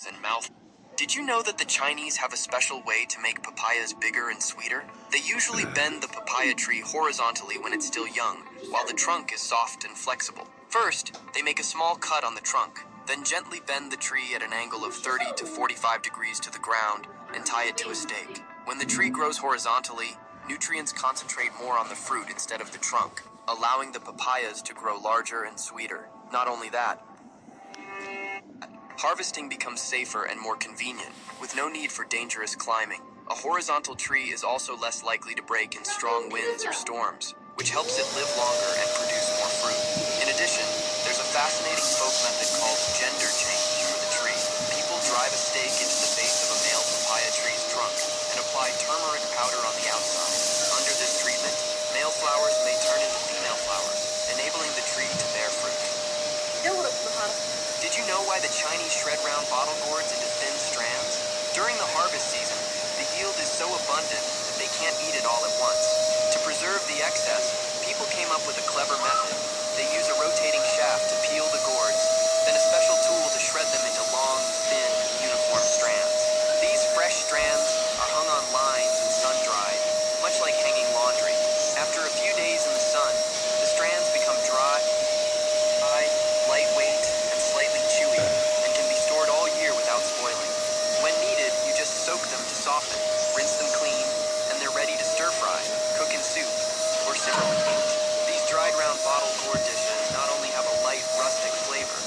and mouth. Did you know that the Chinese have a special way to make papayas bigger and sweeter? They usually bend the papaya tree horizontally when it's still young, while the trunk is soft and flexible. First, they make a small cut on the trunk, then gently bend the tree at an angle of 30 to 45 degrees to the ground and tie it to a stake. When the tree grows horizontally, nutrients concentrate more on the fruit instead of the trunk, allowing the papayas to grow larger and sweeter. Not only that, harvesting becomes safer and more convenient, with no need for dangerous climbing. A horizontal tree is also less likely to break in strong winds or storms, which helps it live longer and produce more fruit. In addition, there's a fascinating folk method called gender change for the tree. People drive a stake into the base of a male papaya tree's trunk and apply turmeric powder on the outside. Under this treatment, male flowers may turn into female flowers, enabling the tree to bear fruit. Did you know why the Chinese shred round bottle gourds into thin strands? During the harvest season, the yield is so abundant that they can't eat it all at once. To preserve the excess, people came up with a clever method. They use a rotating shaft to peel the gourds, then a special tool to shred them into long, thin, uniform strands. These fresh strands are hung on lines and sun-dried, much like hanging laundry. After a few days in the sun, the strands become dry, lightweight, and slightly chewy, and can be stored all year without spoiling. When needed, you just soak them to soften, rinse them clean, and they're ready to stir-fry, cook in soup, or simmer with meat. These dried round bottle gourd dishes not only have a light, rustic flavor,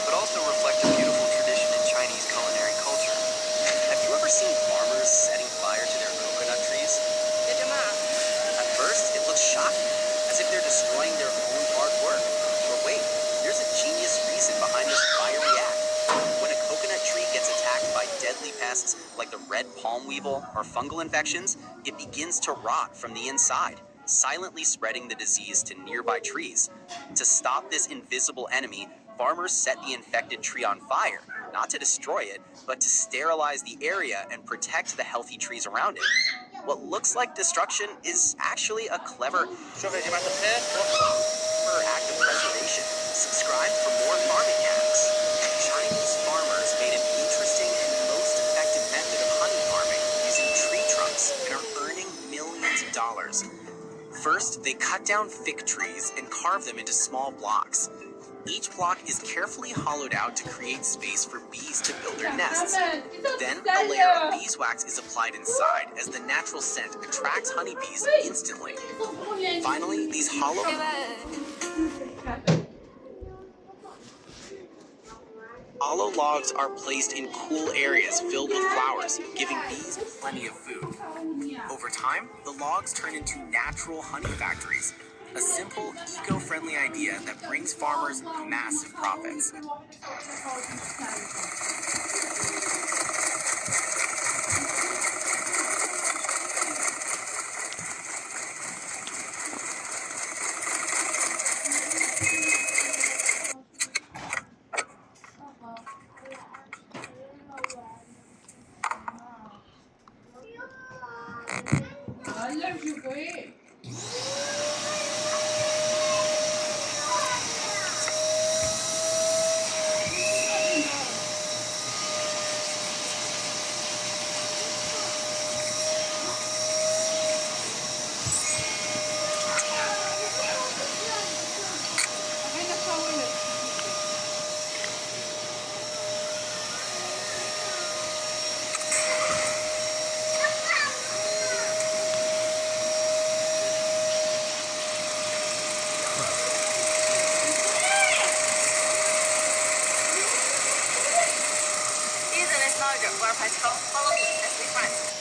but also reflect a beautiful tradition in Chinese culinary culture. Have you ever seen farmers setting fire to their coconut trees? At first, it looks shocking, as if they're destroying their own hard work. But wait, there's a genius reason behind this fiery act. When a coconut tree gets attacked by deadly pests like the red palm weevil or fungal infections, it begins to rot from the inside, silently spreading the disease to nearby trees. To stop this invisible enemy, farmers set the infected tree on fire, not to destroy it, but to sterilize the area and protect the healthy trees around it. What looks like destruction is actually a clever act of preservation. Subscribe for more farming hacks. Chinese farmers made an interesting and most effective method of honey farming using tree trunks and are earning millions of dollars. First, they cut down fig trees and carve them into small blocks. Each block is carefully hollowed out to create space for bees to build their nests. Then, a layer of beeswax is applied inside as the natural scent attracts honeybees instantly. Finally, these hollow logs are placed in cool areas filled with flowers, giving bees plenty of food. Over time, the logs turn into natural honey factories, a simple, eco-friendly idea that brings farmers massive profits. Follow me, let's be friends.